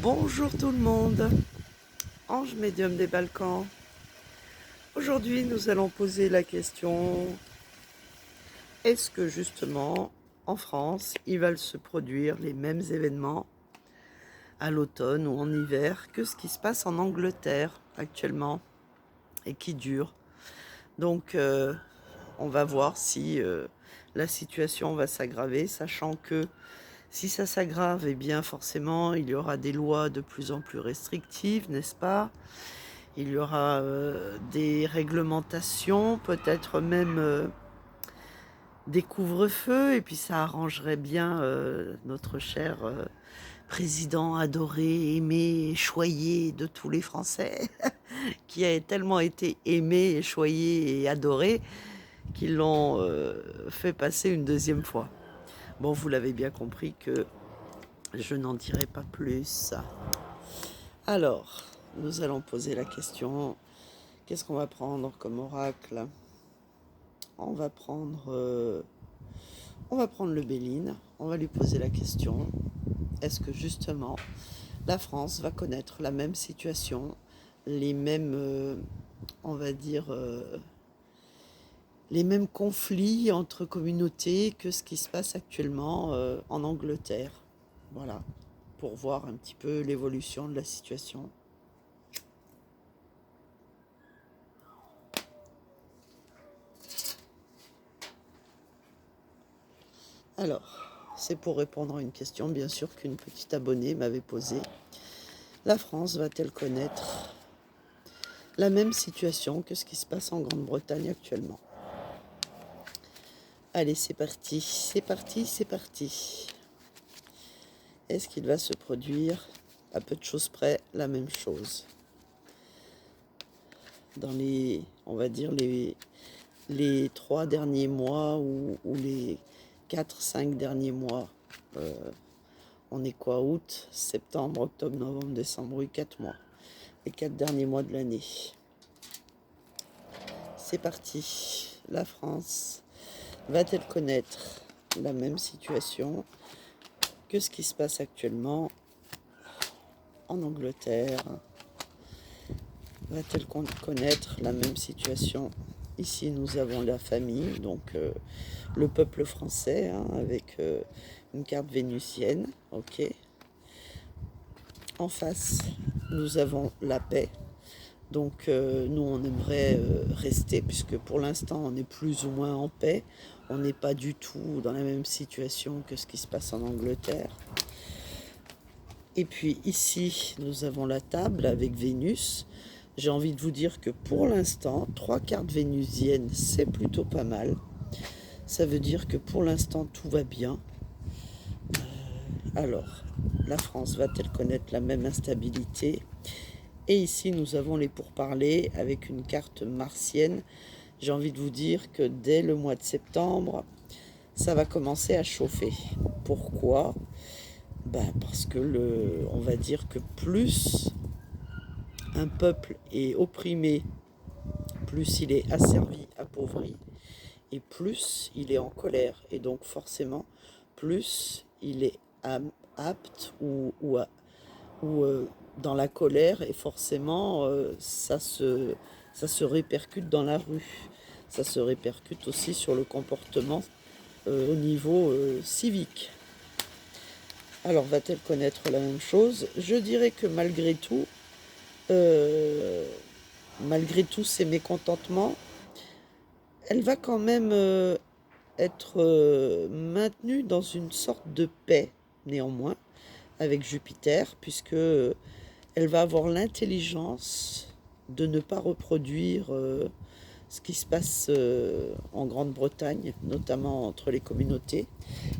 Bonjour tout le monde, Ange médium des Balkans. Aujourd'hui, nous allons poser la question, est-ce que justement, en France, il va se produire les mêmes événements à l'automne ou en hiver que ce qui se passe en Angleterre actuellement et qui dure. Donc, on va voir si la situation va s'aggraver, sachant que si ça s'aggrave, eh bien forcément, il y aura des lois de plus en plus restrictives, n'est-ce pas? Il y aura des réglementations, peut-être même des couvre-feux, et puis ça arrangerait bien notre cher président adoré, aimé, choyé de tous les Français, qui a tellement été aimé, choyé et adoré qu'ils l'ont fait passer une deuxième fois. Bon, vous l'avez bien compris que je n'en dirai pas plus. Alors, nous allons poser la question, qu'est-ce qu'on va prendre comme oracle? On va prendre le Béline, on va lui poser la question, est-ce que justement la France va connaître la même situation, les mêmes, on va dire, les mêmes conflits entre communautés que ce qui se passe actuellement en Angleterre? Voilà, pour voir un petit peu l'évolution de la situation. Alors, c'est pour répondre à une question, bien sûr, qu'une petite abonnée m'avait posée. La France va-t-elle connaître la même situation que ce qui se passe en Grande-Bretagne actuellement? Allez, c'est parti, c'est parti, c'est parti. Est-ce qu'il va se produire, à peu de choses près, la même chose? Dans les, on va dire, les 3 derniers mois ou les 4-5 derniers mois. On est quoi? Août, septembre, octobre, novembre, décembre, oui, 4 mois. Les 4 derniers mois de l'année. C'est parti. La France va-t-elle connaître la même situation que ce qui se passe actuellement en Angleterre? Va-t-elle connaître la même situation? Ici, nous avons la famille, donc le peuple français, hein, avec une carte vénusienne. Ok. En face, nous avons la paix. Donc nous, on aimerait rester, puisque pour l'instant, on est plus ou moins en paix. On n'est pas du tout dans la même situation que ce qui se passe en Angleterre. Et puis ici, nous avons la table avec Vénus. J'ai envie de vous dire que pour l'instant, 3 cartes vénusiennes, c'est plutôt pas mal. Ça veut dire que pour l'instant, tout va bien. Alors, la France va-t-elle connaître la même instabilité? Et ici, nous avons les pourparlers avec une carte martienne. J'ai envie de vous dire que dès le mois de septembre, ça va commencer à chauffer. Pourquoi? Parce que on va dire que plus un peuple est opprimé, plus il est asservi, appauvri, et plus il est en colère. Et donc forcément, plus il est apte ou dans la colère, et forcément ça se répercute dans la rue. Ça se répercute aussi sur le comportement au niveau civique. Alors va-t-elle connaître la même chose? Je dirais que malgré tous ces mécontentements, elle va quand même être maintenue dans une sorte de paix, néanmoins, avec Jupiter, puisque elle va avoir l'intelligence de ne pas reproduire ce qui se passe en Grande-Bretagne, notamment entre les communautés.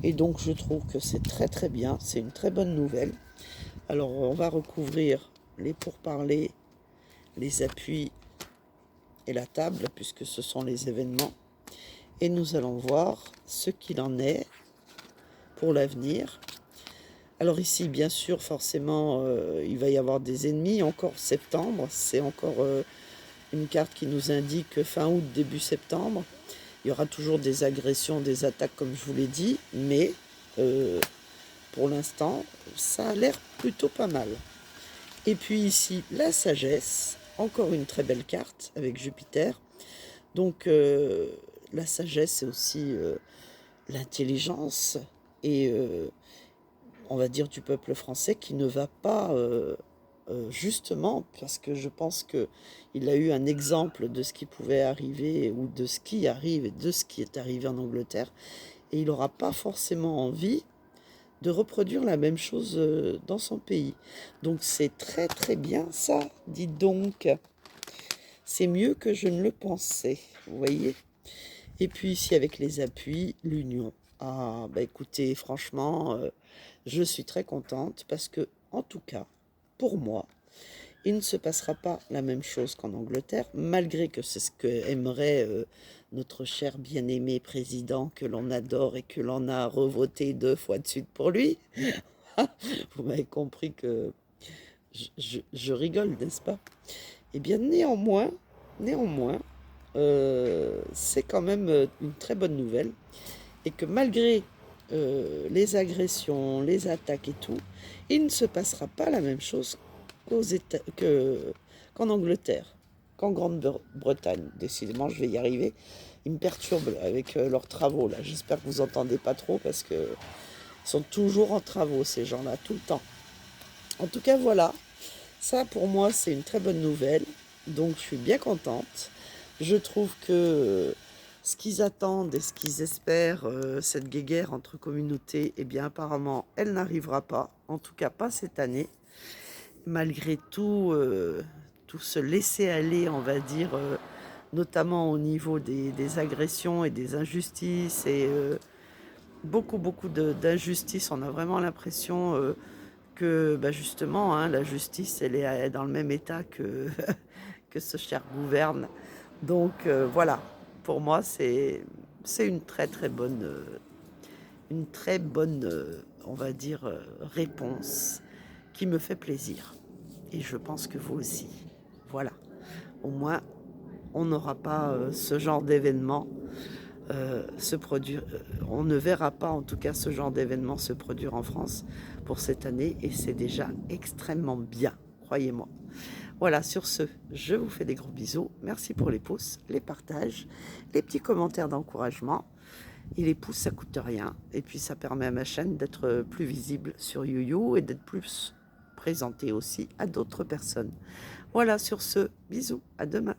Et donc je trouve que c'est très très bien, c'est une très bonne nouvelle. Alors on va recouvrir les pourparlers, les appuis et la table, puisque ce sont les événements. Et nous allons voir ce qu'il en est pour l'avenir. Alors ici, bien sûr, forcément, il va y avoir des ennemis. Encore septembre, c'est encore une carte qui nous indique fin août, début septembre. Il y aura toujours des agressions, des attaques, comme je vous l'ai dit, mais pour l'instant, ça a l'air plutôt pas mal. Et puis ici, la sagesse, encore une très belle carte avec Jupiter. Donc la sagesse, c'est aussi l'intelligence et on va dire du peuple français qui ne va pas justement, parce que je pense qu'il a eu un exemple de ce qui pouvait arriver ou de ce qui arrive et de ce qui est arrivé en Angleterre, et il n'aura pas forcément envie de reproduire la même chose dans son pays. Donc c'est très très bien ça, dites donc. C'est mieux que je ne le pensais, vous voyez. Et puis ici avec les appuis, l'union. Ah bah écoutez, franchement, je suis très contente parce que, en tout cas, pour moi, il ne se passera pas la même chose qu'en Angleterre, malgré que c'est ce que aimerait notre cher bien-aimé président que l'on adore et que l'on a revoté 2 fois de suite pour lui. Vous m'avez compris que je rigole, n'est-ce pas? Eh bien, néanmoins, c'est quand même une très bonne nouvelle et que malgré les agressions, les attaques et tout, il ne se passera pas la même chose qu'en Angleterre, qu'en Grande-Bretagne. Décidément, je vais y arriver. Ils me perturbent avec leurs travaux là. J'espère que vous entendez pas trop parce que ils sont toujours en travaux ces gens-là, tout le temps. En tout cas, voilà. Ça, pour moi, c'est une très bonne nouvelle. Donc, je suis bien contente. Je trouve que ce qu'ils attendent et ce qu'ils espèrent, cette guéguerre entre communautés, eh bien, apparemment, elle n'arrivera pas. En tout cas, pas cette année. Malgré tout, tout ce laisser-aller, on va dire, notamment au niveau des agressions et des injustices et beaucoup d'injustices. On a vraiment l'impression que bah justement, hein, la justice, elle est dans le même état que, que ce cher gouverne. Donc voilà, pour moi, c'est une très bonne on va dire, réponse qui me fait plaisir. Et je pense que vous aussi. Voilà. Au moins, on n'aura pas ce genre d'événement se produire. On ne verra pas en tout cas ce genre d'événement se produire en France pour cette année et c'est déjà extrêmement bien, croyez-moi. Voilà, sur ce, je vous fais des gros bisous. Merci pour les pouces, les partages, les petits commentaires d'encouragement. Et les pouces, ça coûte rien. Et puis ça permet à ma chaîne d'être plus visible sur YouYou et d'être plus présentée aussi à d'autres personnes. Voilà, sur ce, bisous, à demain.